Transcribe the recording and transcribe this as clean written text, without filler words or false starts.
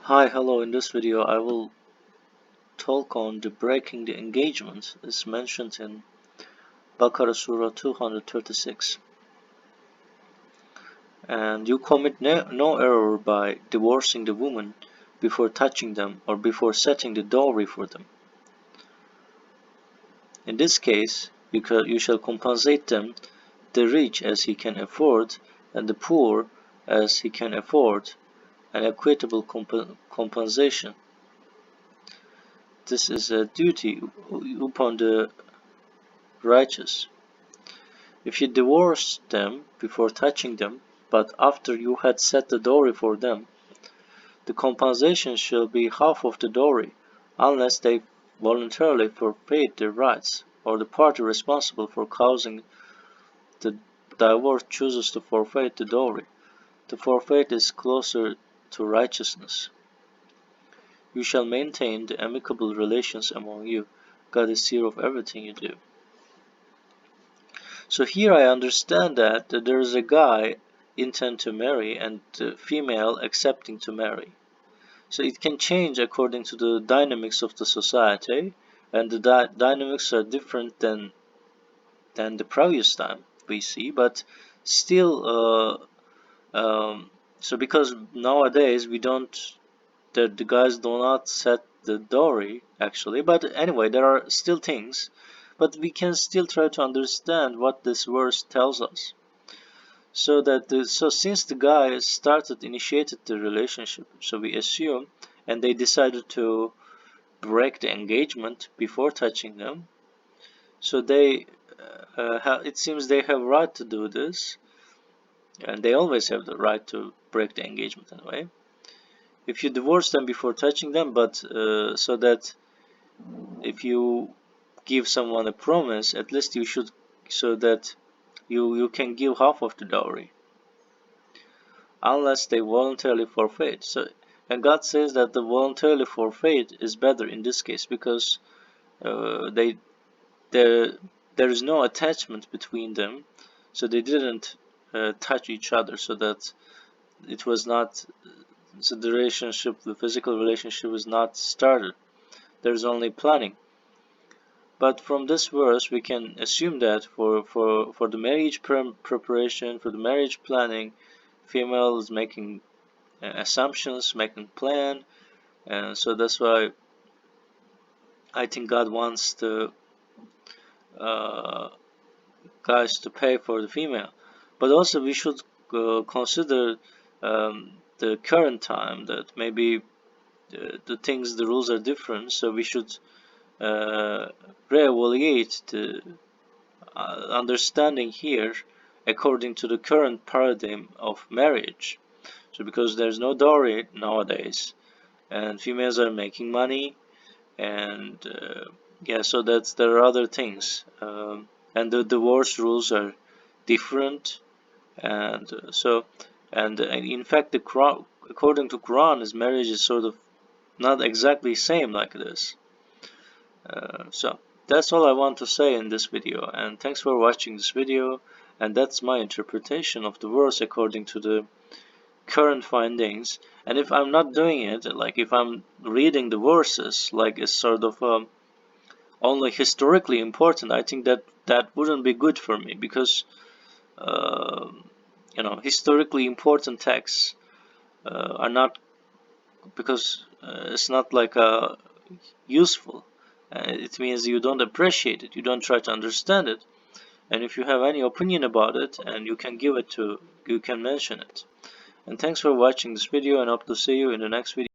Hi, hello. In this video, I will talk on the breaking the engagement as mentioned in Baqara Surah 236. And you commit no error by divorcing the woman before touching them or before setting the dowry for them. In this case, you shall compensate them, the rich as he can afford, and the poor as he can afford, an equitable compensation. This is a duty upon the righteous. If you divorce them before touching them, but after you had set the dowry for them, the compensation shall be half of the dowry, unless they voluntarily forfeit their rights, or the party responsible for causing the divorce chooses to forfeit the dowry. The forfeit is closer to righteousness. You shall maintain the amicable relations among you. God is seer of everything you do. So here I understand that there is a guy intend to marry and the female accepting to marry. So it can change according to the dynamics of the society, and the dynamics are different than the previous time we see, but still, so because nowadays we don't, the guys do not set the dowry actually, but anyway, there are still things, but we can still try to understand what this verse tells us. So since the guy initiated the relationship, so we assume, and they decided to break the engagement before touching them, so it seems they have right to do this, and they always have the right to break the engagement anyway. If you divorce them before touching them, but so that if you give someone a promise, at least you should, so that you can give half of the dowry, unless they voluntarily forfeit. So, and God says that the voluntarily forfeit is better in this case because they there there is no attachment between them, so they didn't touch each other, so that it was not, so the physical relationship was not started. There's only planning. But from this verse, we can assume that for the marriage preparation, for the marriage planning, female is making assumptions, making plan, and so that's why I think God wants the uh, guys to pay for the female. But also we should consider the current time, that maybe the rules are different, so we should reevaluate the understanding here according to the current paradigm of marriage. So because there's no dowry nowadays, and females are making money, and yeah, so there are other things, and the divorce rules are different, and and in fact, according to Quran, is marriage is sort of not exactly same like this. So that's all I want to say in this video, and thanks for watching this video. And that's my interpretation of the verse according to the current findings. And if I'm not doing it, like if I'm reading the verses like it's sort of only historically important, I think that wouldn't be good for me, because uh, historically important texts are not, because it's not like useful. It means you don't appreciate it, you don't try to understand it. And if you have any opinion about it, and you can mention it. And thanks for watching this video, and hope to see you in the next video.